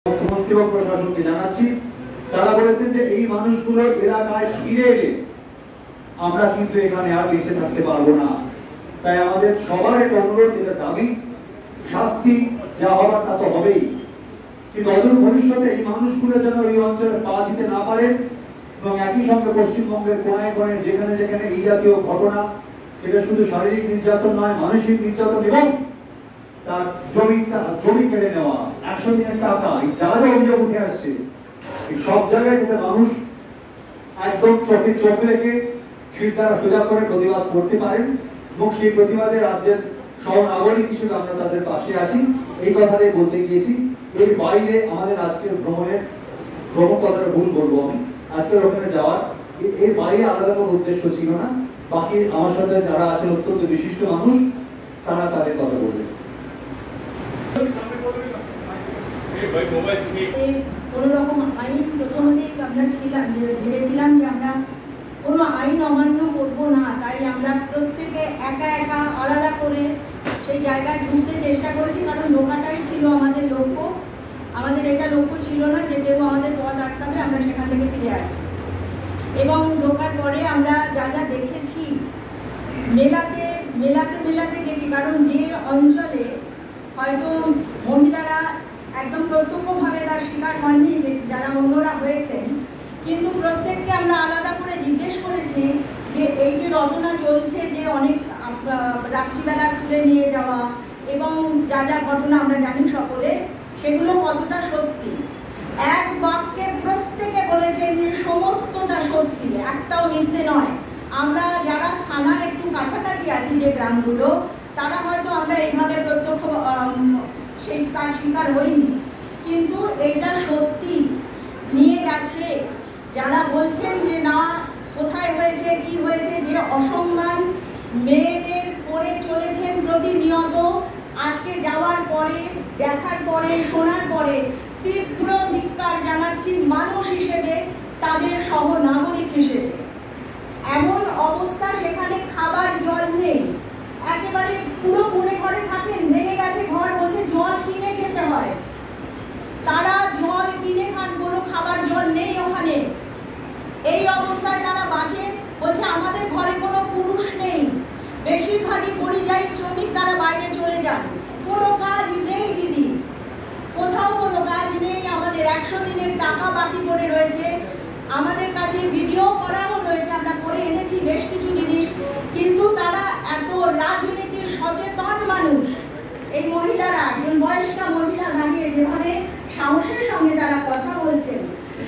মুখ্যমন্ত্রী ও প্রশাসনকে জানাচ্ছি, তারা বলেছেন যে এই মানুষগুলো এলাকায় ফিরে এলে আমরা কিন্তু এখানে আর বেঁচে থাকতে পারবো না। তাই আমাদের সবার একটা অনুরোধ, এটা দাবি, শাস্তি যা হবার তা তো হবেই, কিন্তু অদূর ভবিষ্যতে এই মানুষগুলো যেন এই অঞ্চলে পা দিতে না পারে। এবং একই সঙ্গে পশ্চিমবঙ্গের কোনায় কোনায় যেখানে যেখানে এই জাতীয় ঘটনা, সেটা শুধু শারীরিক নির্যাতন নয়, মানসিক নির্যাতন এবং তার জমি কেড়ে নেওয়া, 100 দিনের টাকা, এই যা যা অভিযোগ উঠে আসছে, এই সব জায়গায় যাতে মানুষ একদম চোখে চোখ রেখে শিরদাঁড়া সোজা করে প্রতিবাদ করতে পারেন এবং সেই প্রতিবাদে রাজ্যের সহনাগরিক হিসেবে আমরা তাদের পাশে আছি, এই কথাটাই বলতে গিয়েছি। এর বাইরে আমাদের আজকের ভ্রমণ কথাটা ভুল বলবো আমি, আজকের ওখানে যাওয়ার এর বাইরে আলাদা কোনো উদ্দেশ্য ছিল না। বাকি আমার সাথে যারা আছেন অত্যন্ত বিশিষ্ট মানুষ, তারা তাদের কথা বলবেন। কোনো রকম আইন প্রথমে আমরা ভেবেছিলাম যে আমরা কোনো আইন অমান্য করবো না, তাই আমরা প্রত্যেকে একা একা আলাদা করে সেই জায়গায় ঢুকতে চেষ্টা করেছি, কারণ ঢোকাটাই ছিল আমাদের লক্ষ্য। আমাদের এটা লক্ষ্য ছিল না যে কেউ আমাদের পথ আটকাবে, আমরা সেখান থেকে ফিরে আসি। এবং ঢোকার পরে আমরা যা যা দেখেছি, মেলাতে মেলাতে মেলাতে গেছি, কারণ যে অঞ্চলে হয়তো মহিলারা একদম প্রত্যক্ষভাবে তার শিকার হয়নি, যে যারা অন্যরা হয়েছেন, কিন্তু প্রত্যেককে আমরা আলাদা করে জিজ্ঞেস করেছি যে এই যে রটনা চলছে, যে অনেক রাত্রিবেলা তুলে নিয়ে যাওয়া এবং যা যা ঘটনা আমরা জানি সকলে, সেগুলো কতটা সত্যি। এক বাক্যে প্রত্যেকে বলেছেন সমস্তটা সত্যি, একটাও মিথ্যে নয়। আমরা যারা থানার একটু কাছাকাছি আছি যে গ্রামগুলো, তারা হয়তো আমরা এইভাবে প্রত্যক্ষ সেই তার শিকার হইনি, কিন্তু এটা সত্যি নিয়ে গেছে। যারা বলছেন যে না কোথায় হয়েছে কি হয়েছে, যে অসম্মান মেয়েদের করে চলেছেন প্রতিনিয়ত, আজকে যাওয়ার পরে, দেখার পরে, শোনার পরে তীব্র ধিক্কার জানাচ্ছি মানুষ হিসেবে, তাদের সহ নাগরিক হিসেবে। এমন অবস্থা, সেখানে খাবার জল নেই, একেবারে পুরো কুড়ে ঘরে থাকেন, ভেঙে গেছে ঘর, বলছে জল কিনে খেতে হয়। তারা জল কিনে খান, কোনো খাবার জল নেই ওখানে। এই অবস্থায় তারা বাঁচেন, বলছে আমাদের ঘরে কোনো পুরুষ নেই, বেশিরভাগই পরিযায়ী শ্রমিক, তারা বাইরে চলে যান। কোনো কাজ নেই দিদি, কোথাও কোনো কাজ নেই। আমাদের 100 দিনের টাকা বাকি পড়ে রয়েছে, আমাদের কাছে ভিডিও করাও রয়েছে, আমরা করে এনেছি বেশ কিছু জিনিস, কিন্তু তারা এত রাজনীতির সচেতন মানুষ। এই মহিলারা, একজন বয়স্কা মহিলা দাঁড়িয়ে যেভাবে সাহসের সঙ্গে তারা কথা বলছেন,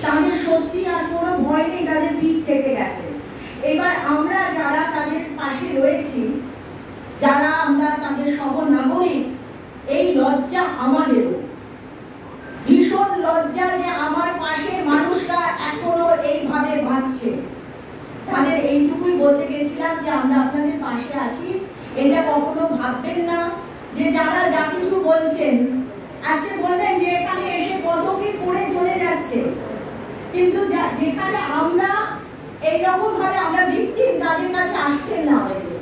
তাদের সত্যি আর কোনো ভয় নেই, তাদের পিঠ থেকে গেছে। এবার আমরা যারা তাদের পাশে রয়েছি, যারা আমরা তাদের সহ নাগরিক, এই লজ্জা আমাদেরও, ভীষণ লজ্জা যে আমার পাশে মানুষরা এখনো এইভাবে বাঁচছে। তাদের এইটুকুই বলতে গেছিলাম যে আমরা আপনাদের পাশে আছি। এটা কখনো ভাববেন না যে যারা যা কিছু বলছেন, আজকে বললেন যে এখানে এসে কত কি করে চলে যাচ্ছে, কিন্তু যেখানে আমরা এইরকম ভাবে আমরা ভিকটিম, তাদের কাছে আসছেন না অনেকে।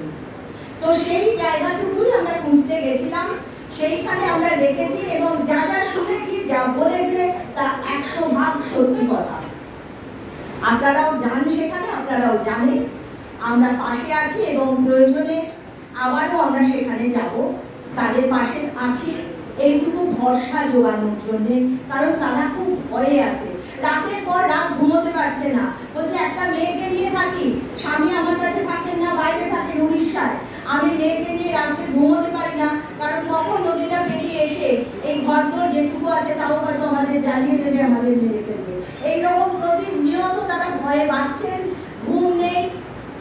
তো সেই জায়গাটুকুই আমরা খুঁজতে গেছিলাম, সেইখানে আমরা দেখেছি এবং যা যা শুনেছি, যা বলেছে তা 100% সত্যি কথা। আপনারাও যান সেখানে, আপনারাও জানেন আমরা পাশে আছি এবং প্রয়োজনে আবারও আমরা সেখানে যাব, তাদের পাশে আছি এইটুকু ভরসা জোগানোর জন্য। কারণ তারা খুব ভয়ে আছে, রাতের পর রাত ঘুমোতে পারছে না, বলছে একটা মেয়েকে নিয়ে থাকি, স্বামী আমার কাছে থাকেন না, বাইরে থাকেন উড়িষ্যায়, আমি মেয়েকে নিয়ে রাতে ঘুমোতে পারি না, কারণ কখন নদীটা পেরিয়ে এসে এই ঘরদোর যেটুকু আছে তাও হয়তো আমাদের জ্বালিয়ে দেবে, আমাদের মেরে ফেলবে। এইরকম প্রতিনিয়ত তারা ভয়ে বাঁচছেন, ঘুম নেই,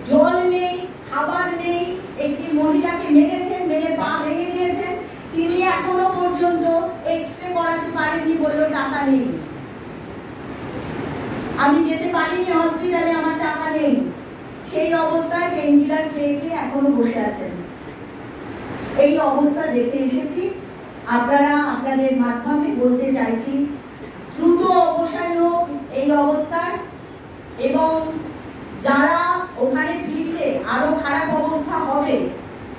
জল নেই, খাবার নেই। একটি মহিলাকে মেরেছেন, মেরে পা ভেঙে দিয়েছেন, তিনি এখনো পর্যন্ত এক্সরে করাতে পারেননি, বললো টাকা নেই, আমি যেতে পারিনি হসপিটালে, আমার টাকা নেই। সেই অবস্থায় পেইনকিলার খেয়ে খেয়ে এখনো বসে আছেন। এই অবস্থা দেখে এসেছি, আপনারা আপনাদের মাধ্যমে বলতে চাইছি দ্রুত অবসান হোক এই অবস্থার, এবং যারা ওখানে ফিরলে আরো খারাপ অবস্থা হবে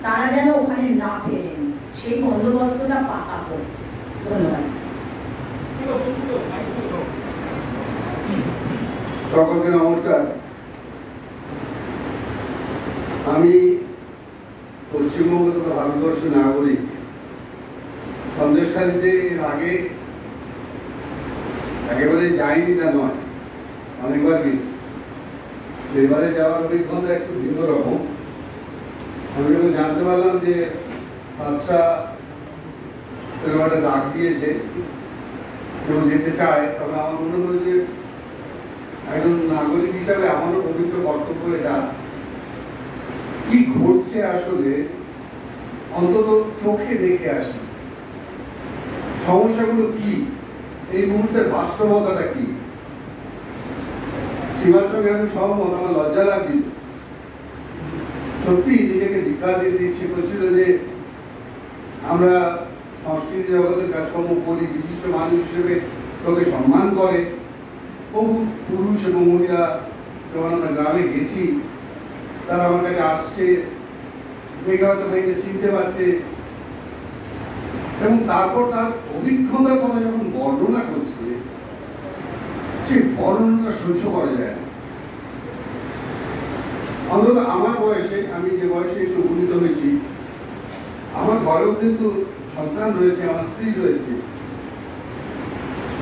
তারা যেন ওখানে না ফেরেন, সেই বন্দোবস্তটা পাকা হোক। ধন্যবাদ। সকলকে নমস্কার। আমি পশ্চিমবঙ্গ তথা ভারতবর্ষের নাগরিক। সন্দেশখালীতে এর আগে একেবারে যাইনি তা নয়, অনেকবার গেছি। এবারে যাওয়ার অভিজ্ঞতা একটু ভিন্ন রকম। আমি যখন জানতে পারলাম যে বাদশাহ এরকম একটা ডাক দিয়েছে এবং যেতে চায়, তখন আমার মনে হলো যে একজন নাগরিক হিসাবে আমারও পবিত্র কর্তব্য এটা। কি ঘটছে আসলে অন্তত চোখে দেখে আসি, সমস্যাগুলো কি, এই মুহূর্তের বাস্তবতাটা কি। সীমার সঙ্গে আমি সহমত, আমার লজ্জা লাগছিল। সত্যি নিজেকে ধিক্কার দিতে ইচ্ছে করছিল যে আমরা সংস্কৃতি জগতের কাজকর্ম করি, বিশিষ্ট মানুষ হিসেবে তোকে সম্মান করে। বহু পুরুষ এবং মহিলা যখন আমরা গ্রামে গেছি, তারা আমার কাছে আসছে, দেখে হয়তো ভাইকে চিনতে পারছে, এবং তারপর তার অভিজ্ঞতার কথা যখন বর্ণনা করছে, সেই বর্ণনাটা সহ্য করা যায় না। অন্তত আমার বয়সে, আমি যে বয়সে এসে উপনীত হয়েছি, আমার ঘরেও কিন্তু সন্তান রয়েছে, আমার স্ত্রী রয়েছে।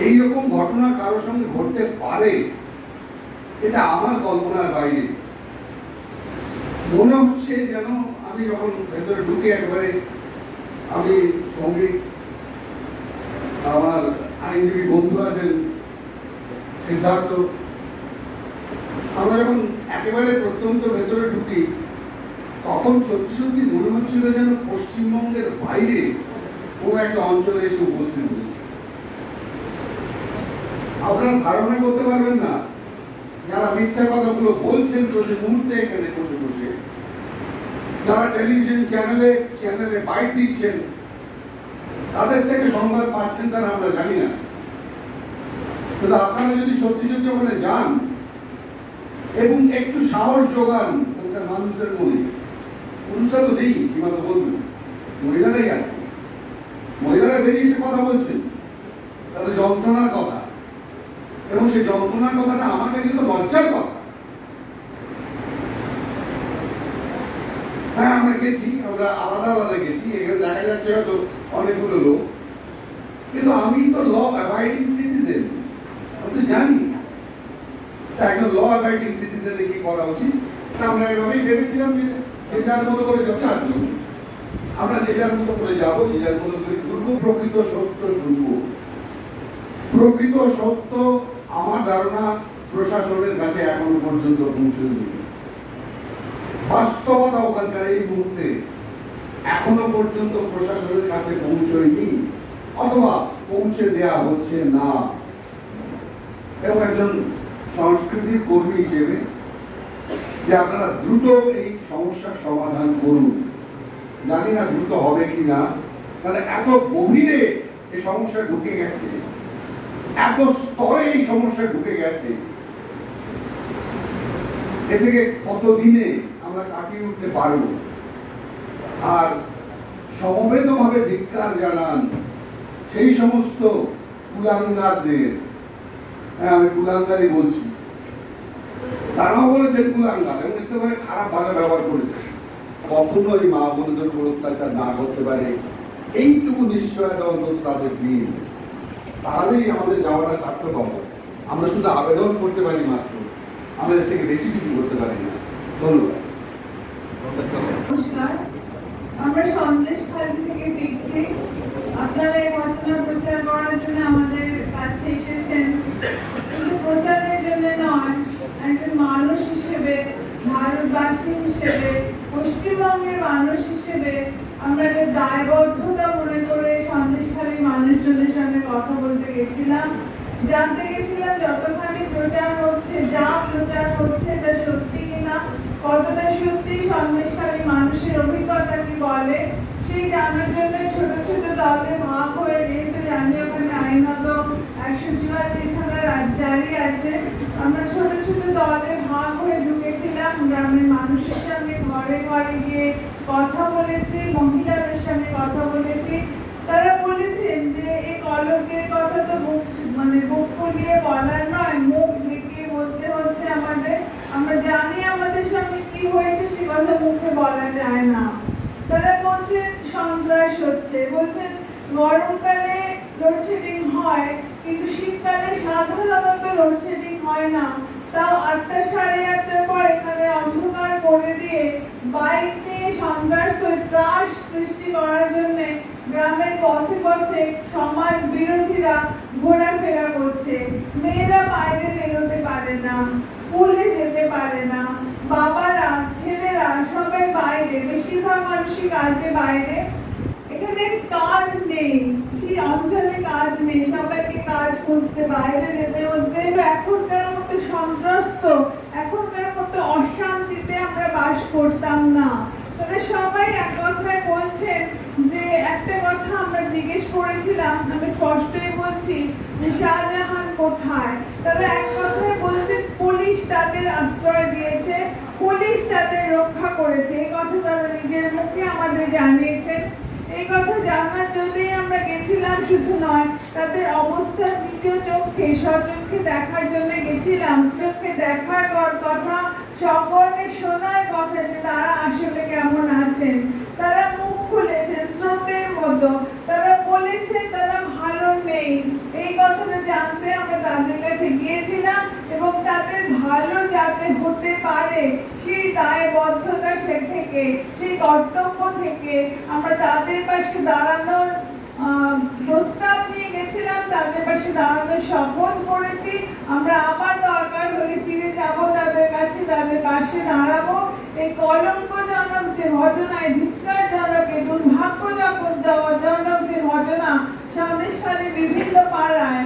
এইরকম ঘটনা কারোর সঙ্গে ঘটতে পারে এটা আমার কল্পনার বাইরে। মনে হচ্ছে যেন আমি যখন ভেতরে ঢুকে একেবারে, আমি সঙ্গীত, আমার আইনজীবী বন্ধু আছেন সিদ্ধার্থ, আমরা যখন একেবারে প্রত্যন্ত ভেতরে ঢুকি, তখন সত্যি সত্যি মনে হচ্ছিল যেন পশ্চিমবঙ্গের বাইরে কোনো একটা অঞ্চলে এসে উপস্থিত হয়েছে। আপনারা ধারণা করতে পারবেন না, যারা মিথ্যা কথাগুলো বলছেন প্রতি মুহূর্তে এখানে বসে বসে, যারা টেলিভিশন চ্যানেলে বাইট দিচ্ছেন, তাদের থেকে সংবাদ পাচ্ছেন তারা আমরা জানি না। কিন্তু আপনারা যদি সত্যি সত্যি ওখানে যান এবং একটু সাহস যোগান ওখানকার মানুষদের মনে, পুরুষরা তো নেই, সীমা তো বলবেন, মহিলারাই আছে। মহিলারা বেরিয়ে এসে কথা বলছেন তাদের যন্ত্রণার কথা, এবং সেই যন্ত্রণার কথাটা আমার কাছে তো লজ্জার কথা। হ্যাঁ, আমরা গেছি, আমরা আলাদা আলাদা গেছি, এখানে দেখা যাচ্ছে হয়তো অনেকগুলো লোক, কিন্তু আমি তো ল অ্যাবাইডিং সিটিজেন, আমি তো জানি একজন ল অ্যাবাইডিং সিটিজেনের কি করা উচিত। আমরা এভাবেই ভেবেছিলাম যে যে যার মতো করে চারজন আমরা যে যার মতো করে যাবো, যে যার মতো করে ঘুরবো, প্রকৃত সত্য শুনবো। প্রকৃত সত্য আমার ধারণা প্রশাসনের কাছে এখনো পর্যন্ত পৌঁছয়নি। বাস্তবতা ওখানকার এই মুহূর্তে এখনো পর্যন্ত প্রশাসনের কাছে পৌঁছয়নি, অথবা পৌঁছে দেয়া হচ্ছে না। এবং একজন সংস্কৃতির কর্মী হিসেবে যে আপনারা দ্রুত এই সমস্যার সমাধান করুন, জানি না দ্রুত হবে কি না, কারণ এত গভীরে এই সমস্যা ঢুকে গেছে, এত স্তরে এই সমস্যা ঢুকে গেছে, এ থেকে কতদিনে আমরা কাটিয়ে উঠতে পারব। আর সমবেতভাবে ধিক্কার জানান সেই সমস্ত কুলাঙ্গারদের, হ্যাঁ আমি কুলাঙ্গারই বলছি, তারাও বলেছেন কুলাঙ্গার, এবং এতে করে খারাপ ভাষা ব্যবহার করেছে। কখনো এই মা বোনদের উপর অত্যাচার না করতে পারে এইটুকু নিশ্চয়তা অন্তত তাদের দিন, তাহলেই আমাদের যাওয়াটা সার্থক হবে। আমরা শুধু আবেদন করতে পারি মাত্র, আমরা এর থেকে বেশি কিছু করতে পারি না। ধন্যবাদ। নমস্কার, আমরা সন্দেশখালী থেকে ফিরছি। আপনারা এই ঘটনা প্রচার করার জন্য আমাদের কাছে এসেছেন, কিন্তু প্রচারের জন্য নয়, একজন মানুষ হিসেবে, ভারতবাসী হিসেবে, পশ্চিমবঙ্গের মানুষ হিসেবে আমরা একটা দায়বদ্ধতা মনে করে সন্দেশখালীর মানুষজনের সঙ্গে কথা বলতে গেছিলাম, জানতে গেছিলাম যতখানি প্রচার হচ্ছে, যা প্রচার হচ্ছে তা সত্যি কিনা, কতটা সত্যি সন্দেশখালী মানুষের অভিজ্ঞতা কি বলে, সেই জানার জন্য ছোট ছোট দলে ভাগ হয়ে, যেহেতু জানি ওখানে আইনত 144 ধারা জারি আছে, আমরা ছোট ছোট দলে ভাগ হয়ে ঢুকেছিলাম। গ্রামের মানুষের সঙ্গে ঘরে ঘরে গিয়ে কথা বলেছি, মহিলাদের সঙ্গে কথা বলেছি। তারা বলেছেন যে এই কলঙ্কের কথা তো বুক ফুলিয়ে বলার নয়, মুখ ঢেকে বলতে হচ্ছে আমাদের। আমরা জানি আমাদের সঙ্গে কি হয়েছে, সে কথা মুখে বলা যায় না। তারা বলছেন সন্ত্রাস হচ্ছে, বলছেন গরমকালে লোডশেডিং হয় কিন্তু শীতকালে সাধারণত লোডশেডিং হয় না, তাও 8টা সাড়ে 8টার পর এখানে অন্ধকার করে দিয়ে বাইক নিয়ে সন্ত্রাস ত্রাস সৃষ্টি করার জন্য গ্রামের পথে পথে সমাজ বিরোধীরা ঘোরাফেরা করছে। মেয়েরা বাইরে বেরোতে পারে না, স্কুলে যেতে পারে না, বাবারা ছেলেরা সবাই বাইরে, বেশিরভাগ মানুষই কাজে বাইরে। এখানে কাজ নেই, সেই অঞ্চলে কাজ নেই, সবাইকে কাজ খুঁজতে বাইরে যেতে হচ্ছে। এখনকার মতো সন্ত্রস্ত, এখনকার মতো অশান্তিতে আমরা বাস করতাম না। তারা সবাই এক কথায় বলছেন যে একটা কথা আমরা জিজ্ঞেস করেছিলাম, আমি স্পষ্টই বলছি যে শাহজাহান কোথায়। তারা এক কথায় বলছেন পুলিশ তাদের আশ্রয় দিয়েছে, পুলিশ তাদের রক্ষা করেছে, এই কথা তারা নিজের মুখে আমাদের জানিয়েছেন। এই কথা জানার জন্যই আমরা গেছিলাম, শুধু নয় তাদের অবস্থা নিজ চোখে সচক্ষে দেখার জন্য গেছিলাম। চোখে দেখার কথা, সকলে শোনার কথা যে তারা আসলে কেমন আছেন। তারা মুখ খুলেছেন স্রোতের মতো, তারা বলেছেন তারা ভালো নেই। এই কথাটা জানতে আমরা তাদের কাছে গিয়েছিলাম এবং তাদের ভালো যাতে হতে পারে সেই দায়বদ্ধতা থেকে, সেই কর্তব্য থেকে আমরা তাদের পাশে দাঁড়ানোর প্রস্তাব নিয়ে গেছিলাম, তাদের পাশে দাঁড়ানোর শপথ করেছি। আমরা আবার দরকার হলে ফিরে যাব তাদের কাছে, তাদের পাশে দাঁড়াবো। এই কলঙ্কজনক যে ঘটনা, ধিক্কারজনক, দুর্ভাগ্যজনক যে ঘটনা সন্দেশখালীর বিভিন্ন পাড়ায়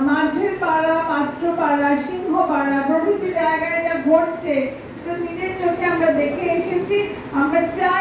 মাঝের পাড়া, পাত্রপাড়া, সিংহপাড়া প্রভৃতি জায়গায় যা ঘটছে নিজের চোখে আমরা দেখে এসেছি। আমরা চাই